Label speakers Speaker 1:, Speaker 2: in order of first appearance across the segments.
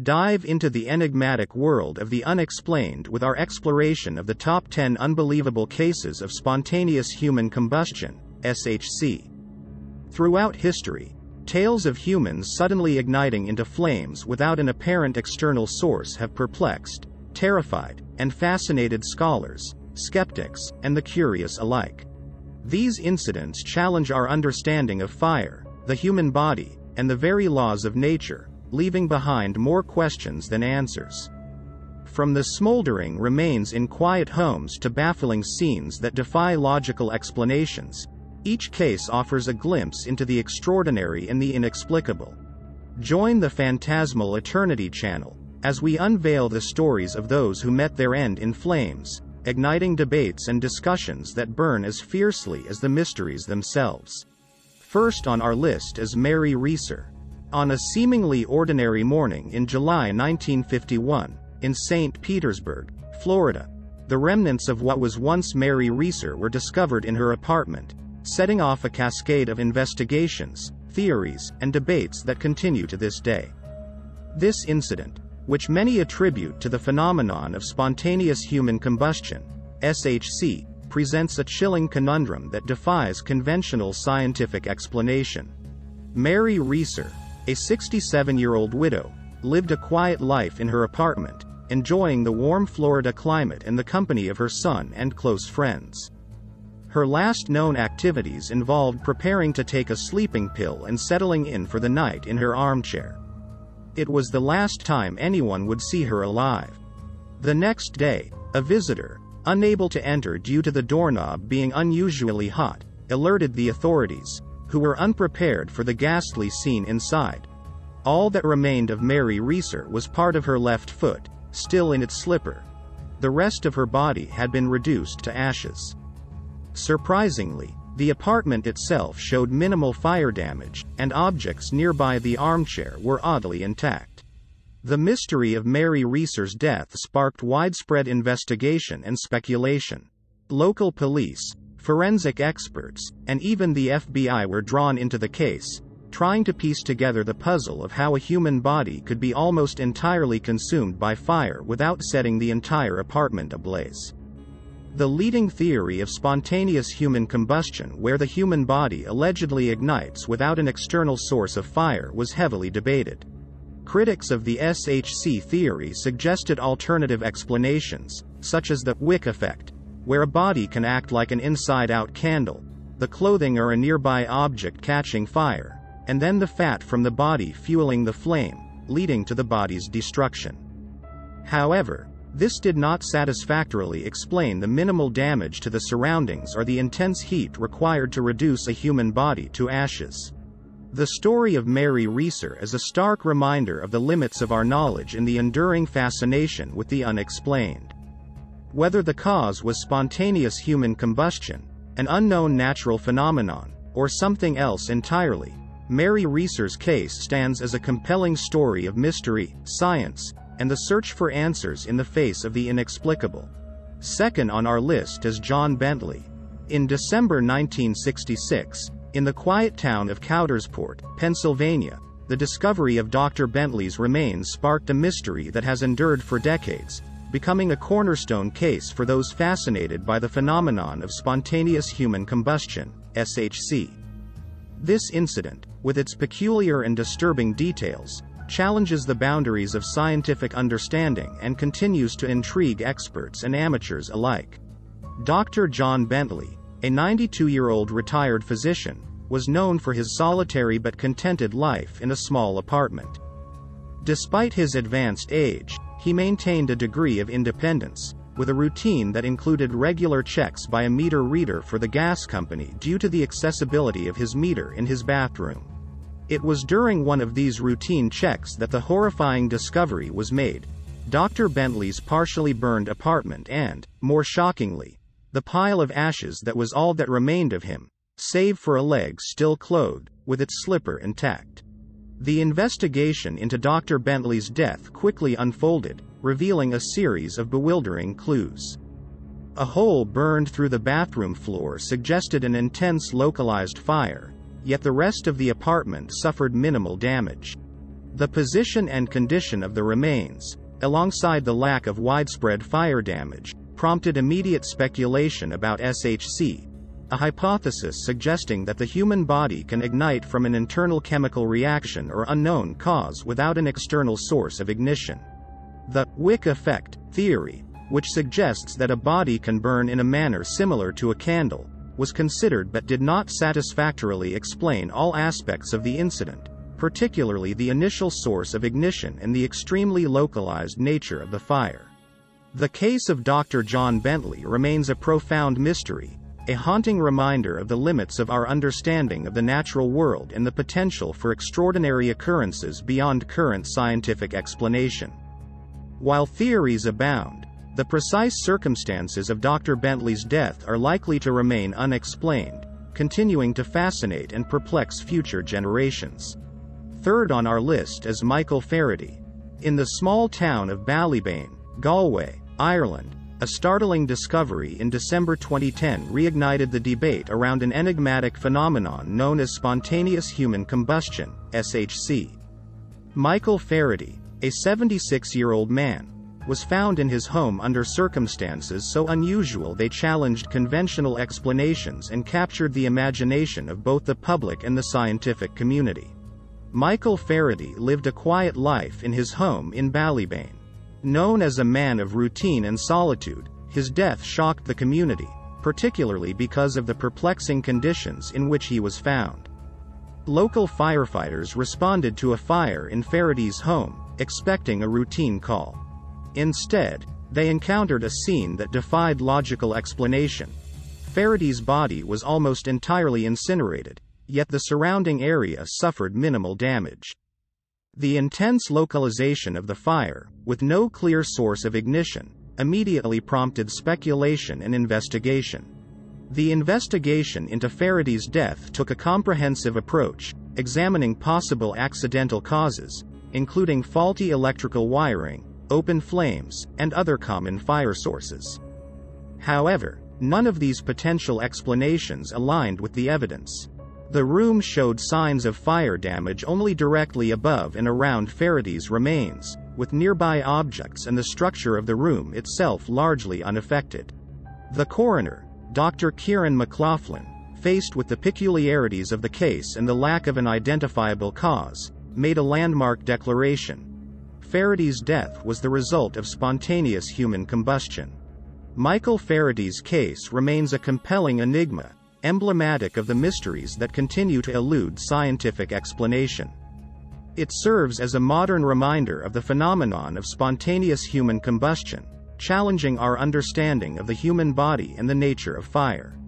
Speaker 1: Dive into the enigmatic world of the unexplained with our exploration of the top 10 unbelievable cases of spontaneous human combustion, SHC. Throughout history, tales of humans suddenly igniting into flames without an apparent external source have perplexed, terrified, and fascinated scholars, skeptics, and the curious alike. These incidents challenge our understanding of fire, the human body, and the very laws of nature, leaving behind more questions than answers. From the smoldering remains in quiet homes to baffling scenes that defy logical explanations, each case offers a glimpse into the extraordinary and the inexplicable. Join the Phantasmal Eternity channel as we unveil the stories of those who met their end in flames, igniting debates and discussions that burn as fiercely as the mysteries themselves. First on our list is Mary Reeser. On a seemingly ordinary morning in July 1951, in St. Petersburg, Florida, the remnants of what was once Mary Reeser were discovered in her apartment, setting off a cascade of investigations, theories, and debates that continue to this day. This incident, which many attribute to the phenomenon of spontaneous human combustion, SHC, presents a chilling conundrum that defies conventional scientific explanation. Mary Reeser, a 67-year-old widow, lived a quiet life in her apartment, enjoying the warm Florida climate and the company of her son and close friends. Her last known activities involved preparing to take a sleeping pill and settling in for the night in her armchair. It was the last time anyone would see her alive. The next day, a visitor, unable to enter due to the doorknob being unusually hot, alerted the authorities, who were unprepared for the ghastly scene inside. All that remained of Mary Reeser was part of her left foot, still in its slipper. The rest of her body had been reduced to ashes. Surprisingly, the apartment itself showed minimal fire damage, and objects nearby the armchair were oddly intact. The mystery of Mary Reeser's death sparked widespread investigation and speculation. Local police, forensic experts, and even the FBI were drawn into the case, trying to piece together the puzzle of how a human body could be almost entirely consumed by fire without setting the entire apartment ablaze. The leading theory of spontaneous human combustion, where the human body allegedly ignites without an external source of fire, was heavily debated. Critics of the SHC theory suggested alternative explanations, such as the wick effect, where a body can act like an inside-out candle, the clothing or a nearby object catching fire, and then the fat from the body fueling the flame, leading to the body's destruction. However, this did not satisfactorily explain the minimal damage to the surroundings or the intense heat required to reduce a human body to ashes. The story of Mary Reeser is a stark reminder of the limits of our knowledge and the enduring fascination with the unexplained. Whether the cause was spontaneous human combustion, an unknown natural phenomenon, or something else entirely, Mary Reeser's case stands as a compelling story of mystery, science, and the search for answers in the face of the inexplicable. Second on our list is John Bentley. In December 1966, in the quiet town of Coudersport, Pennsylvania, the discovery of Dr. Bentley's remains sparked a mystery that has endured for decades, becoming a cornerstone case for those fascinated by the phenomenon of spontaneous human combustion, SHC. This incident, with its peculiar and disturbing details, challenges the boundaries of scientific understanding and continues to intrigue experts and amateurs alike. Dr. John Bentley, a 92-year-old retired physician, was known for his solitary but contented life in a small apartment. Despite his advanced age, he maintained a degree of independence, with a routine that included regular checks by a meter reader for the gas company due to the accessibility of his meter in his bathroom. It was during one of these routine checks that the horrifying discovery was made: Dr. Bentley's partially burned apartment and, more shockingly, the pile of ashes that was all that remained of him, save for a leg still clothed, with its slipper intact. The investigation into Dr. Bentley's death quickly unfolded, revealing a series of bewildering clues. A hole burned through the bathroom floor suggested an intense localized fire, yet the rest of the apartment suffered minimal damage. The position and condition of the remains, alongside the lack of widespread fire damage, prompted immediate speculation about SHC, a hypothesis suggesting that the human body can ignite from an internal chemical reaction or unknown cause without an external source of ignition. The wick effect theory, which suggests that a body can burn in a manner similar to a candle, was considered but did not satisfactorily explain all aspects of the incident, particularly the initial source of ignition and the extremely localized nature of the fire. The case of Dr. John Bentley remains a profound mystery, a haunting reminder of the limits of our understanding of the natural world and the potential for extraordinary occurrences beyond current scientific explanation. While theories abound, the precise circumstances of Dr. Bentley's death are likely to remain unexplained, continuing to fascinate and perplex future generations. Third on our list is Michael Faraday. In the small town of Ballybane, Galway, Ireland, a startling discovery in December 2010 reignited the debate around an enigmatic phenomenon known as spontaneous human combustion, SHC. Michael Faraday, a 76-year-old man, was found in his home under circumstances so unusual they challenged conventional explanations and captured the imagination of both the public and the scientific community. Michael Faraday lived a quiet life in his home in Ballybane. Known as a man of routine and solitude, his death shocked the community, particularly because of the perplexing conditions in which he was found. Local firefighters responded to a fire in Faraday's home, expecting a routine call. Instead, they encountered a scene that defied logical explanation. Faraday's body was almost entirely incinerated, yet the surrounding area suffered minimal damage. The intense localization of the fire, with no clear source of ignition, immediately prompted speculation and investigation. The investigation into Faraday's death took a comprehensive approach, examining possible accidental causes, including faulty electrical wiring, open flames, and other common fire sources. However, none of these potential explanations aligned with the evidence. The room showed signs of fire damage only directly above and around Faraday's remains, with nearby objects and the structure of the room itself largely unaffected. The coroner, Dr. Kieran McLaughlin, faced with the peculiarities of the case and the lack of an identifiable cause, made a landmark declaration. Faraday's death was the result of spontaneous human combustion. Michael Faraday's case remains a compelling enigma, emblematic of the mysteries that continue to elude scientific explanation. It serves as a modern reminder of the phenomenon of spontaneous human combustion, challenging our understanding of the human body and the nature of fire.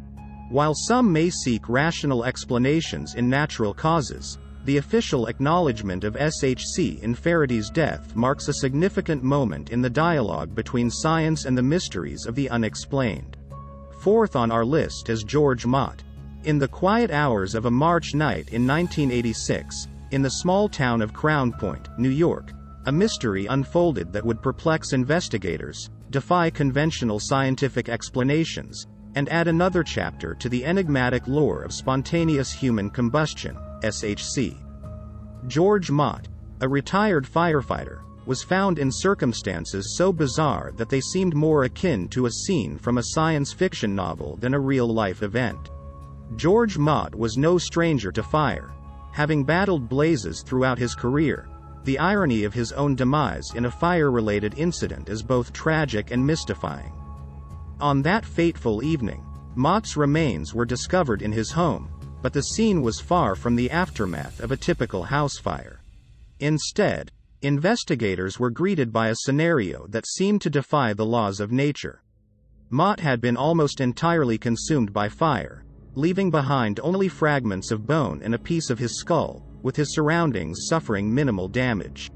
Speaker 1: While some may seek rational explanations in natural causes, the official acknowledgement of SHC in Faraday's death marks a significant moment in the dialogue between science and the mysteries of the unexplained. Fourth on our list is George Mott. In the quiet hours of a March night in 1986, in the small town of Crown Point, New York, a mystery unfolded that would perplex investigators, defy conventional scientific explanations, and add another chapter to the enigmatic lore of spontaneous human combustion, SHC. George Mott, a retired firefighter, was found in circumstances so bizarre that they seemed more akin to a scene from a science fiction novel than a real-life event. George Mott was no stranger to fire. Having battled blazes throughout his career, the irony of his own demise in a fire-related incident is both tragic and mystifying. On that fateful evening, Mott's remains were discovered in his home, but the scene was far from the aftermath of a typical house fire. Instead, investigators were greeted by a scenario that seemed to defy the laws of nature. Mott had been almost entirely consumed by fire, leaving behind only fragments of bone and a piece of his skull, with his surroundings suffering minimal damage.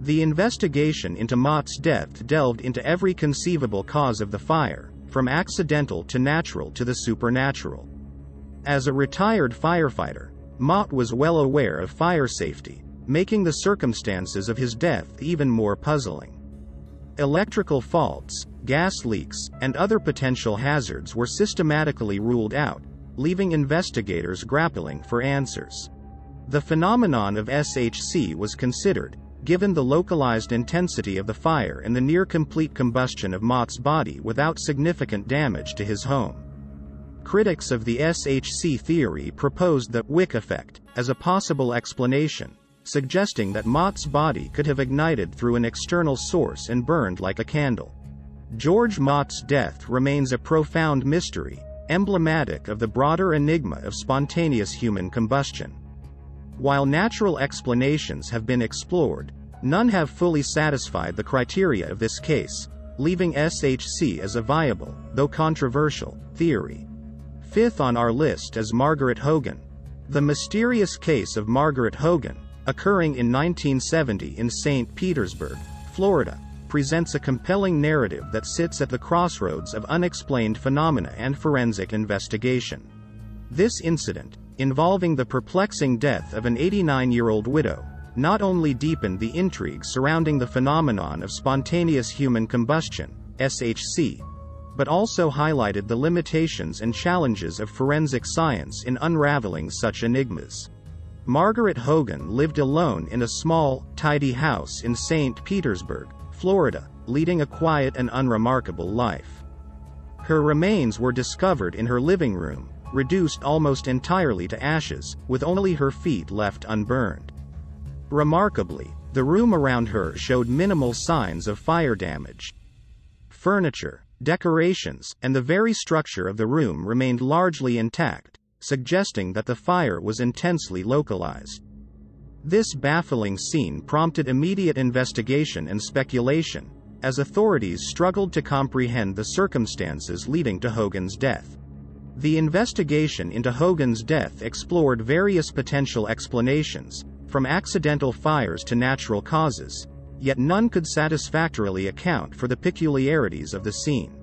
Speaker 1: The investigation into Mott's death delved into every conceivable cause of the fire, from accidental to natural to the supernatural. As a retired firefighter, Mott was well aware of fire safety, making the circumstances of his death even more puzzling. Electrical faults, gas leaks, and other potential hazards were systematically ruled out, leaving investigators grappling for answers. The phenomenon of SHC was considered, given the localized intensity of the fire and the near-complete combustion of Mott's body without significant damage to his home. Critics of the SHC theory proposed the wick effect as a possible explanation, suggesting that Mott's body could have ignited through an external source and burned like a candle. George Mott's death remains a profound mystery, emblematic of the broader enigma of spontaneous human combustion. While natural explanations have been explored, none have fully satisfied the criteria of this case, leaving SHC as a viable, though controversial, theory. Fifth on our list is Margaret Hogan. The mysterious case of Margaret Hogan, occurring in 1970 in St. Petersburg, Florida, presents a compelling narrative that sits at the crossroads of unexplained phenomena and forensic investigation. This incident, involving the perplexing death of an 89-year-old widow, not only deepened the intrigue surrounding the phenomenon of spontaneous human combustion, SHC, but also highlighted the limitations and challenges of forensic science in unraveling such enigmas. Margaret Hogan lived alone in a small, tidy house in St. Petersburg, Florida, leading a quiet and unremarkable life. Her remains were discovered in her living room, reduced almost entirely to ashes, with only her feet left unburned. Remarkably, the room around her showed minimal signs of fire damage. Furniture, decorations, and the very structure of the room remained largely intact, suggesting that the fire was intensely localized. This baffling scene prompted immediate investigation and speculation, as authorities struggled to comprehend the circumstances leading to Hogan's death. The investigation into Hogan's death explored various potential explanations, from accidental fires to natural causes, yet none could satisfactorily account for the peculiarities of the scene.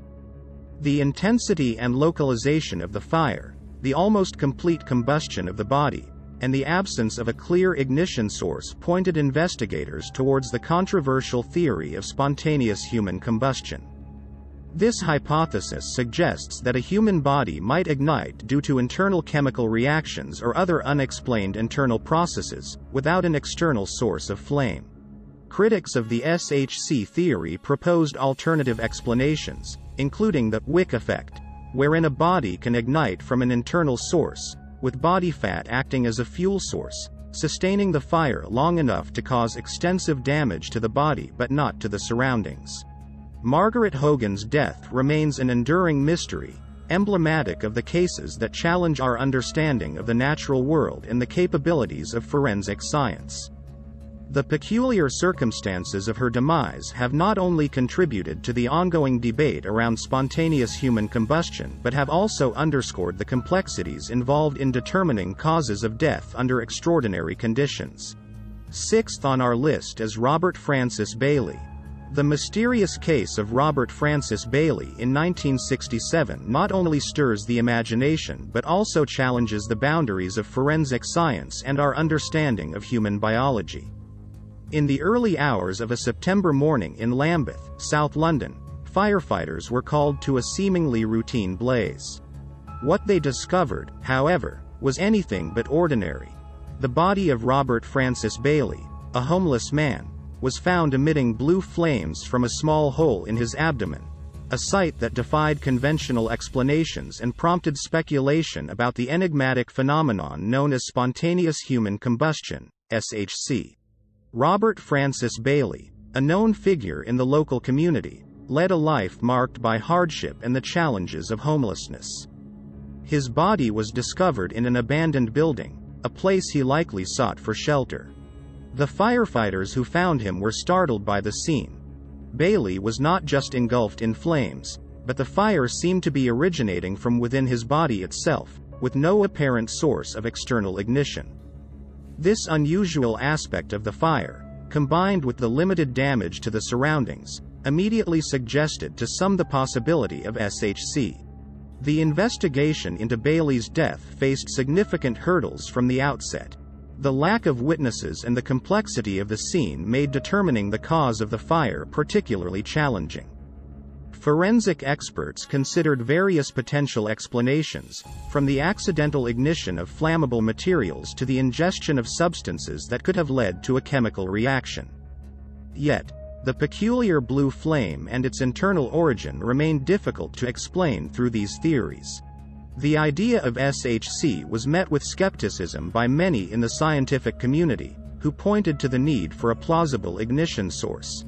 Speaker 1: The intensity and localization of the fire, the almost complete combustion of the body, and the absence of a clear ignition source pointed investigators towards the controversial theory of spontaneous human combustion. This hypothesis suggests that a human body might ignite due to internal chemical reactions or other unexplained internal processes, without an external source of flame. Critics of the SHC theory proposed alternative explanations, including the wick effect, wherein a body can ignite from an internal source, with body fat acting as a fuel source, sustaining the fire long enough to cause extensive damage to the body but not to the surroundings. Margaret Hogan's death remains an enduring mystery, emblematic of the cases that challenge our understanding of the natural world and the capabilities of forensic science. The peculiar circumstances of her demise have not only contributed to the ongoing debate around spontaneous human combustion but have also underscored the complexities involved in determining causes of death under extraordinary conditions. Sixth on our list is Robert Francis Bailey. The mysterious case of Robert Francis Bailey in 1967 not only stirs the imagination but also challenges the boundaries of forensic science and our understanding of human biology. In the early hours of a September morning in Lambeth, South London, firefighters were called to a seemingly routine blaze. What they discovered, however, was anything but ordinary. The body of Robert Francis Bailey, a homeless man, was found emitting blue flames from a small hole in his abdomen, a sight that defied conventional explanations and prompted speculation about the enigmatic phenomenon known as spontaneous human combustion, SHC. Robert Francis Bailey, a known figure in the local community, led a life marked by hardship and the challenges of homelessness. His body was discovered in an abandoned building, a place he likely sought for shelter. The firefighters who found him were startled by the scene. Bailey was not just engulfed in flames, but the fire seemed to be originating from within his body itself, with no apparent source of external ignition. This unusual aspect of the fire, combined with the limited damage to the surroundings, immediately suggested to some the possibility of SHC. The investigation into Bailey's death faced significant hurdles from the outset. The lack of witnesses and the complexity of the scene made determining the cause of the fire particularly challenging. Forensic experts considered various potential explanations, from the accidental ignition of flammable materials to the ingestion of substances that could have led to a chemical reaction. Yet, the peculiar blue flame and its internal origin remained difficult to explain through these theories. The idea of SHC was met with skepticism by many in the scientific community, who pointed to the need for a plausible ignition source.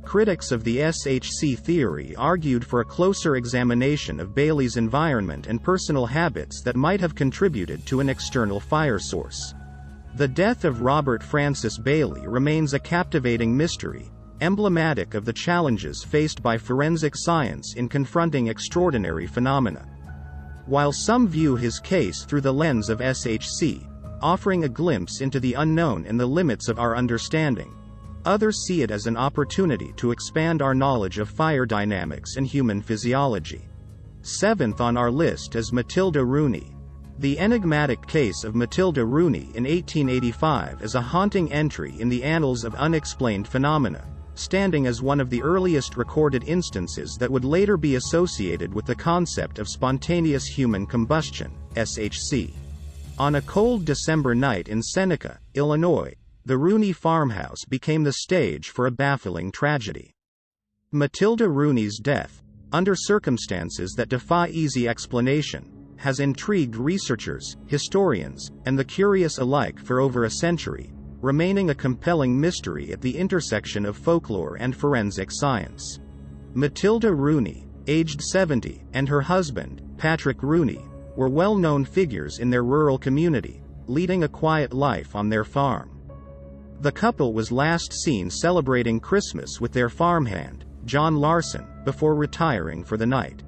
Speaker 1: Critics of the SHC theory argued for a closer examination of Bailey's environment and personal habits that might have contributed to an external fire source. The death of Robert Francis Bailey remains a captivating mystery, emblematic of the challenges faced by forensic science in confronting extraordinary phenomena. While some view his case through the lens of SHC, offering a glimpse into the unknown and the limits of our understanding, others see it as an opportunity to expand our knowledge of fire dynamics and human physiology. Seventh on our list is Matilda Rooney. The enigmatic case of Matilda Rooney in 1885 is a haunting entry in the annals of unexplained phenomena, standing as one of the earliest recorded instances that would later be associated with the concept of spontaneous human combustion, SHC. On a cold December night in Seneca, Illinois, the Rooney farmhouse became the stage for a baffling tragedy. Matilda Rooney's death, under circumstances that defy easy explanation, has intrigued researchers, historians, and the curious alike for over a century, remaining a compelling mystery at the intersection of folklore and forensic science. Matilda Rooney, aged 70, and her husband, Patrick Rooney, were well-known figures in their rural community, leading a quiet life on their farm. The couple was last seen celebrating Christmas with their farmhand, John Larson, before retiring for the night.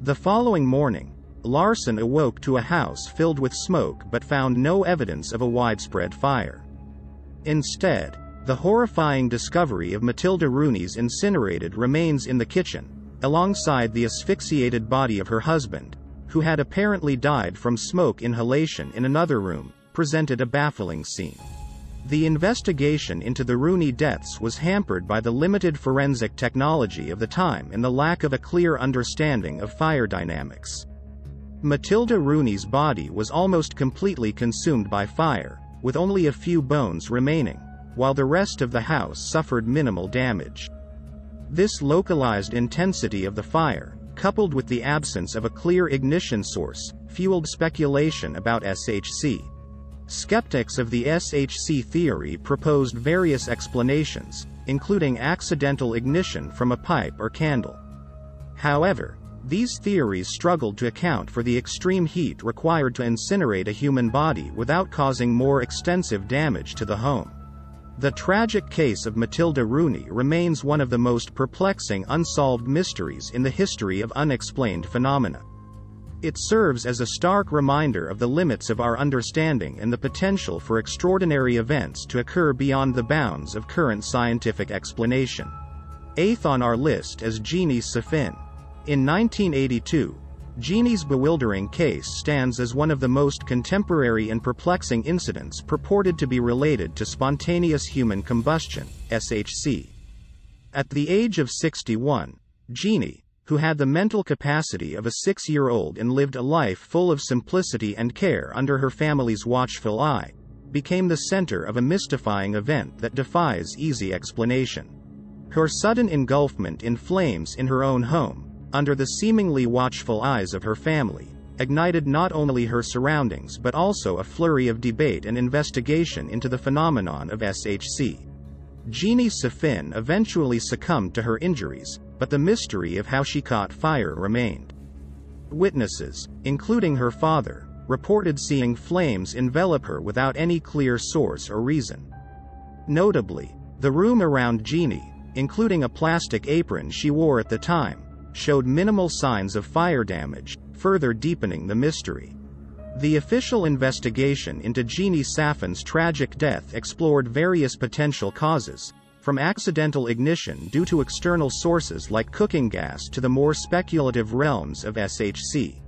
Speaker 1: The following morning, Larson awoke to a house filled with smoke but found no evidence of a widespread fire. Instead, the horrifying discovery of Matilda Rooney's incinerated remains in the kitchen, alongside the asphyxiated body of her husband, who had apparently died from smoke inhalation in another room, presented a baffling scene. The investigation into the Rooney deaths was hampered by the limited forensic technology of the time and the lack of a clear understanding of fire dynamics. Matilda Rooney's body was almost completely consumed by fire, with only a few bones remaining, while the rest of the house suffered minimal damage. This localized intensity of the fire, coupled with the absence of a clear ignition source, fueled speculation about SHC. Skeptics of the SHC theory proposed various explanations, including accidental ignition from a pipe or candle. However, these theories struggled to account for the extreme heat required to incinerate a human body without causing more extensive damage to the home. The tragic case of Matilda Rooney remains one of the most perplexing unsolved mysteries in the history of unexplained phenomena. It serves as a stark reminder of the limits of our understanding and the potential for extraordinary events to occur beyond the bounds of current scientific explanation. Eighth on our list is Jeannie Safin. In 1982, Jeannie's bewildering case stands as one of the most contemporary and perplexing incidents purported to be related to spontaneous human combustion, SHC. At the age of 61, Jeannie, who had the mental capacity of a 6-year-old and lived a life full of simplicity and care under her family's watchful eye, became the center of a mystifying event that defies easy explanation. Her sudden engulfment in flames in her own home, under the seemingly watchful eyes of her family, ignited not only her surroundings but also a flurry of debate and investigation into the phenomenon of SHC. Jeannie Safin eventually succumbed to her injuries, but the mystery of how she caught fire remained. Witnesses, including her father, reported seeing flames envelop her without any clear source or reason. Notably, the room around Jeannie, including a plastic apron she wore at the time, showed minimal signs of fire damage, further deepening the mystery. The official investigation into Jeannie Safin's tragic death explored various potential causes, from accidental ignition due to external sources like cooking gas to the more speculative realms of SHC.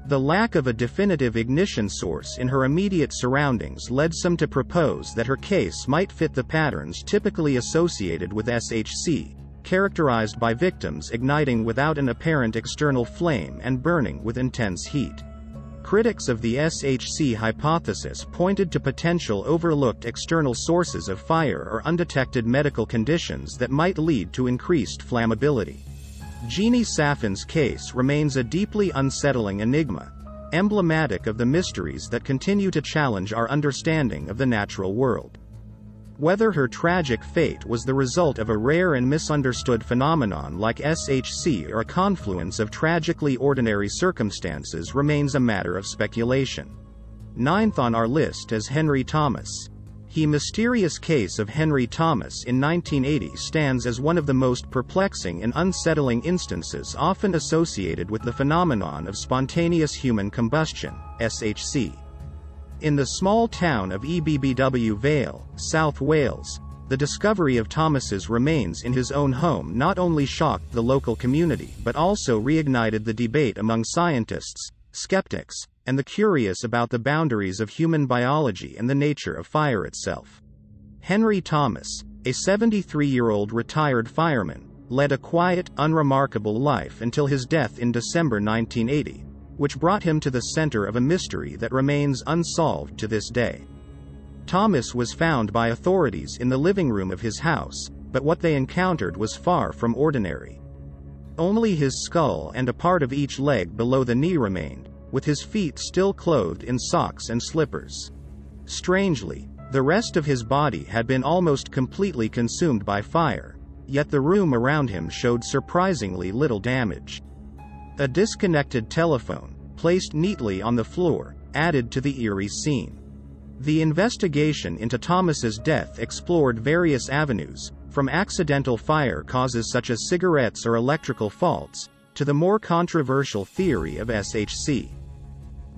Speaker 1: The lack of a definitive ignition source in her immediate surroundings led some to propose that her case might fit the patterns typically associated with SHC, characterized by victims igniting without an apparent external flame and burning with intense heat. Critics of the SHC hypothesis pointed to potential overlooked external sources of fire or undetected medical conditions that might lead to increased flammability. Jeannie Saffin's case remains a deeply unsettling enigma, emblematic of the mysteries that continue to challenge our understanding of the natural world. Whether her tragic fate was the result of a rare and misunderstood phenomenon like SHC or a confluence of tragically ordinary circumstances remains a matter of speculation. Ninth on our list is Henry Thomas. The mysterious case of Henry Thomas in 1980 stands as one of the most perplexing and unsettling instances often associated with the phenomenon of spontaneous human combustion, SHC. In the small town of Ebbw Vale, South Wales, the discovery of Thomas's remains in his own home not only shocked the local community but also reignited the debate among scientists, skeptics, and the curious about the boundaries of human biology and the nature of fire itself. Henry Thomas, a 73-year-old retired fireman, led a quiet, unremarkable life until his death in December 1980. Which brought him to the center of a mystery that remains unsolved to this day. Thomas was found by authorities in the living room of his house, but what they encountered was far from ordinary. Only his skull and a part of each leg below the knee remained, with his feet still clothed in socks and slippers. Strangely, the rest of his body had been almost completely consumed by fire, yet the room around him showed surprisingly little damage. A disconnected telephone, placed neatly on the floor, added to the eerie scene. The investigation into Thomas's death explored various avenues, from accidental fire causes such as cigarettes or electrical faults, to the more controversial theory of SHC.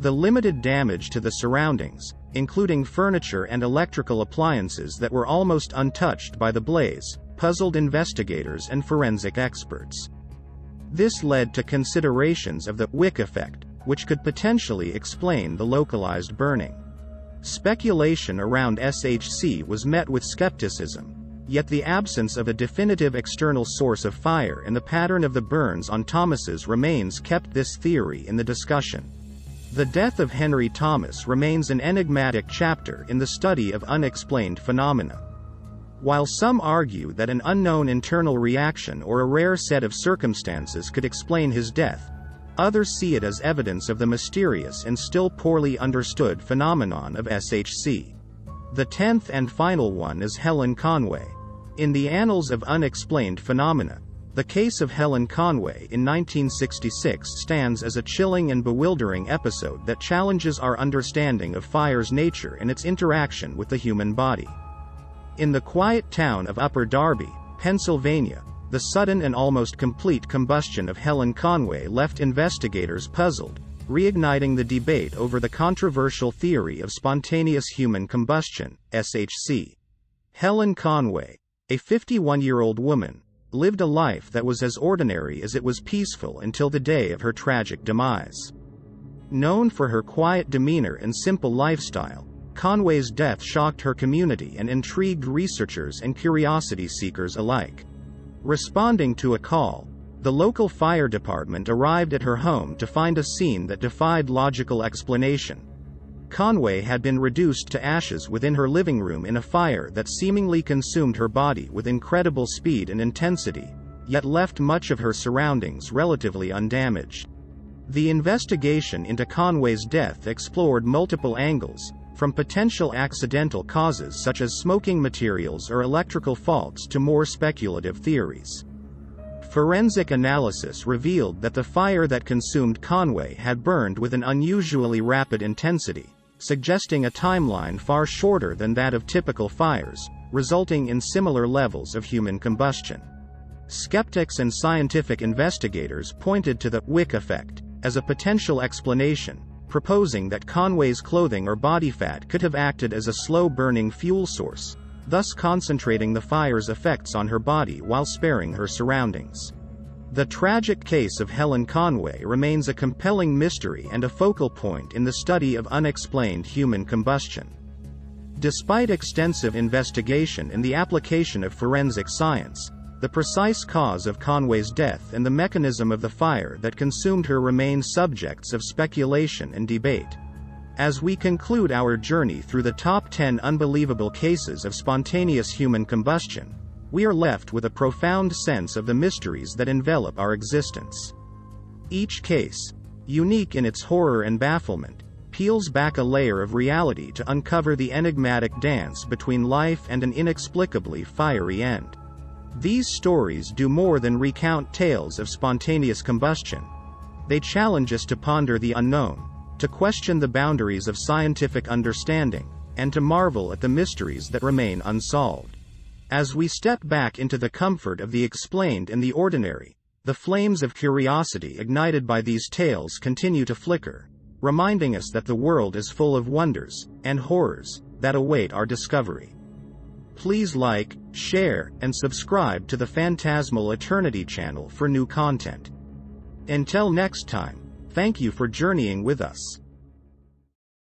Speaker 1: The limited damage to the surroundings, including furniture and electrical appliances that were almost untouched by the blaze, puzzled investigators and forensic experts. This led to considerations of the wick effect, which could potentially explain the localized burning. Speculation around SHC was met with skepticism, yet the absence of a definitive external source of fire and the pattern of the burns on Thomas's remains kept this theory in the discussion. The death of Henry Thomas remains an enigmatic chapter in the study of unexplained phenomena. While some argue that an unknown internal reaction or a rare set of circumstances could explain his death, others see it as evidence of the mysterious and still poorly understood phenomenon of SHC. The 10th and final one is Helen Conway. In the annals of unexplained phenomena, the case of Helen Conway in 1966 stands as a chilling and bewildering episode that challenges our understanding of fire's nature and its interaction with the human body. In the quiet town of Upper Darby, Pennsylvania, the sudden and almost complete combustion of Helen Conway left investigators puzzled, reigniting the debate over the controversial theory of spontaneous human combustion, SHC. Helen Conway, a 51-year-old woman, lived a life that was as ordinary as it was peaceful until the day of her tragic demise. Known for her quiet demeanor and simple lifestyle, Conway's death shocked her community and intrigued researchers and curiosity seekers alike. Responding to a call, the local fire department arrived at her home to find a scene that defied logical explanation. Conway had been reduced to ashes within her living room in a fire that seemingly consumed her body with incredible speed and intensity, yet left much of her surroundings relatively undamaged. The investigation into Conway's death explored multiple angles, from potential accidental causes such as smoking materials or electrical faults to more speculative theories. Forensic analysis revealed that the fire that consumed Conway had burned with an unusually rapid intensity, suggesting a timeline far shorter than that of typical fires, resulting in similar levels of human combustion. Skeptics and scientific investigators pointed to the wick effect as a potential explanation, proposing that Conway's clothing or body fat could have acted as a slow-burning fuel source, thus concentrating the fire's effects on her body while sparing her surroundings. The tragic case of Helen Conway remains a compelling mystery and a focal point in the study of unexplained human combustion. Despite extensive investigation and the application of forensic science, The precise cause of Conway's death and the mechanism of the fire that consumed her remain subjects of speculation and debate. As we conclude our journey through the top 10 unbelievable cases of spontaneous human combustion, we are left with a profound sense of the mysteries that envelop our existence. Each case, unique in its horror and bafflement, peels back a layer of reality to uncover the enigmatic dance between life and an inexplicably fiery end. These stories do more than recount tales of spontaneous combustion. They challenge us to ponder the unknown, to question the boundaries of scientific understanding, and to marvel at the mysteries that remain unsolved. As we step back into the comfort of the explained and the ordinary, the flames of curiosity ignited by these tales continue to flicker, reminding us that the world is full of wonders and horrors that await our discovery. Please like, share, and subscribe to the Phantasmal Eternity channel for new content. Until next time, thank you for journeying with us.